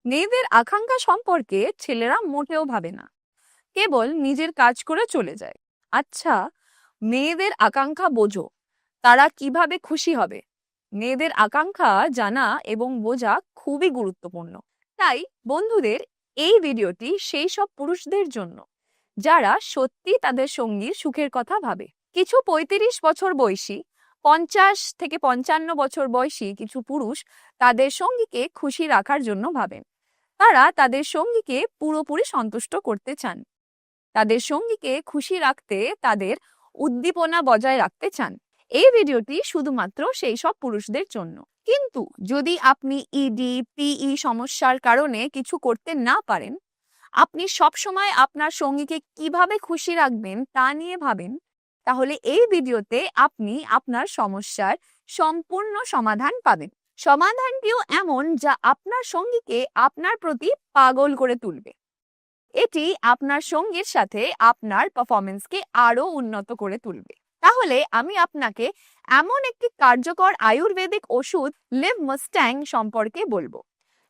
মেয়েদের আকাঙ্ক্ষা সম্পর্কে ছেলেরা মোটেও ভাবে না, কেবল নিজের কাজ করে চলে যায়। আচ্ছা, মেয়েদের আকাঙ্ক্ষা বোঝো, তারা কিভাবে খুশি হবে। মেয়েদের আকাঙ্ক্ষা জানা এবং বোঝা খুবই গুরুত্বপূর্ণ। তাই বন্ধুদের, এই ভিডিওটি সেই সব পুরুষদের জন্য যারা সত্যি তাদের সঙ্গীর সুখের কথা ভাবে। কিছু ৩৫ বছর বয়সী, ৫০ থেকে ৫৫ বছর বয়সী কিছু পুরুষ তাদের সঙ্গীকে খুশি রাখার জন্য ভাবেন। তারা তাদের সঙ্গীকে পুরোপুরি সন্তুষ্ট করতে চান, তাদের সঙ্গীকে খুশি রাখতে তাদের উদ্দীপনা বজায় রাখতে চান। এই ভিডিওটি শুধুমাত্র সেই সব পুরুষদের জন্য। কিন্তু যদি আপনি ইডি পিই সমস্যার কারণে কিছু করতে না পারেন, আপনি সবসময় আপনার সঙ্গীকে কিভাবে খুশি রাখবেন তা নিয়ে ভাবেন, তাহলে এই ভিডিওতে আপনি আপনার সমস্যার সম্পূর্ণ সমাধান পাবেন। সমাধানটিও এমন যা আপনার সঙ্গীকে আপনার প্রতি পাগল করে তুলবে। এটি আপনার সঙ্গীর সাথে আপনার পারফরমেন্সকে আরো উন্নত করে তুলবে। তাহলে আমি আপনাকে এমন একটি কার্যকর আয়ুর্বেদিক ওষুধ লিভ মাস্ট্যাং সম্পর্কে বলবো,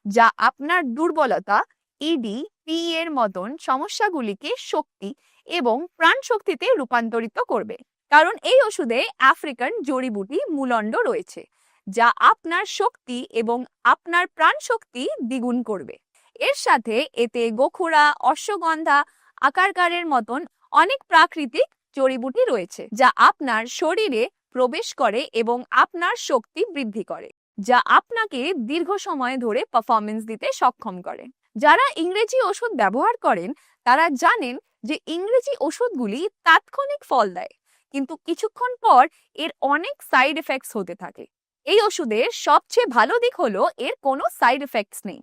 যা আপনার দুর্বলতা, ইডি পি এর মতন সমস্যাগুলিকে শক্তি এবং প্রাণ শক্তিতে রূপান্তরিত করবে। কারণ এই ওষুধে আফ্রিকান জড়িবুটি মূলণ্ড রয়েছে, যা আপনার শক্তি এবং আপনার প্রাণ শক্তি দ্বিগুণ করবে। এর সাথে এতে গোখুরা, অশ্বগন্ধা, আকারকারের মতন অনেক প্রাকৃতিক জড়িবুটি রয়েছে, যা আপনার শরীরে প্রবেশ করে এবং আপনার শক্তি বৃদ্ধি করে, যা আপনাকে দীর্ঘ সময় ধরে পারফরমেন্স দিতে সক্ষম করে। যারা ইংরেজি ওষুধ ব্যবহার করেন তারা জানেন যে ইংরেজি ওষুধগুলি তাৎক্ষণিক ফল দেয়, কিন্তু কিছুক্ষণ পর এর অনেক সাইড এফেক্টস হতে থাকে। এই ওষুধের সবচেয়ে ভালো দিক হলো এর কোনো সাইড এফেক্টস নেই।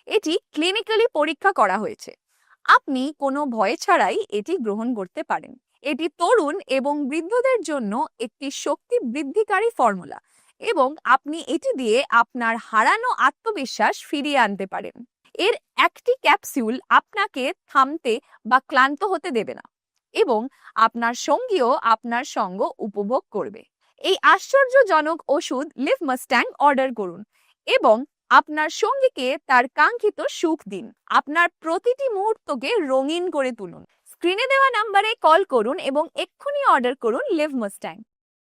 এটি ক্লিনিক্যালি পরীক্ষা করা হয়েছে। আপনি কোনো ভয় ছাড়াই এটি গ্রহণ করতে পারেন। এটি তরুণ এবং বৃদ্ধদের জন্য একটি শক্তি বৃদ্ধিকারী ফর্মুলা, এবং আপনি এটি দিয়ে আপনার হারানো আত্মবিশ্বাস ফিরিয়ে আনতে পারেন। এর একটি ক্যাপসুল আপনাকে থামতে বা ক্লান্ত হতে দেবে না, এবং আপনার সঙ্গীও আপনার সঙ্গ উপভোগ করবে। এই আশ্চর্যজনক ওষুধ লিভ মাস্ট্যাং অর্ডার করুন এবং আপনার সঙ্গীকে তার কাঙ্ক্ষিত সুখ দিন। আপনার প্রতিটি মুহূর্তকে রঙিন করে তুলুন। স্ক্রিনে দেওয়া নাম্বারে কল করুন এবং এক্ষুনি অর্ডার করুন লিভ মাস্ট্যাং।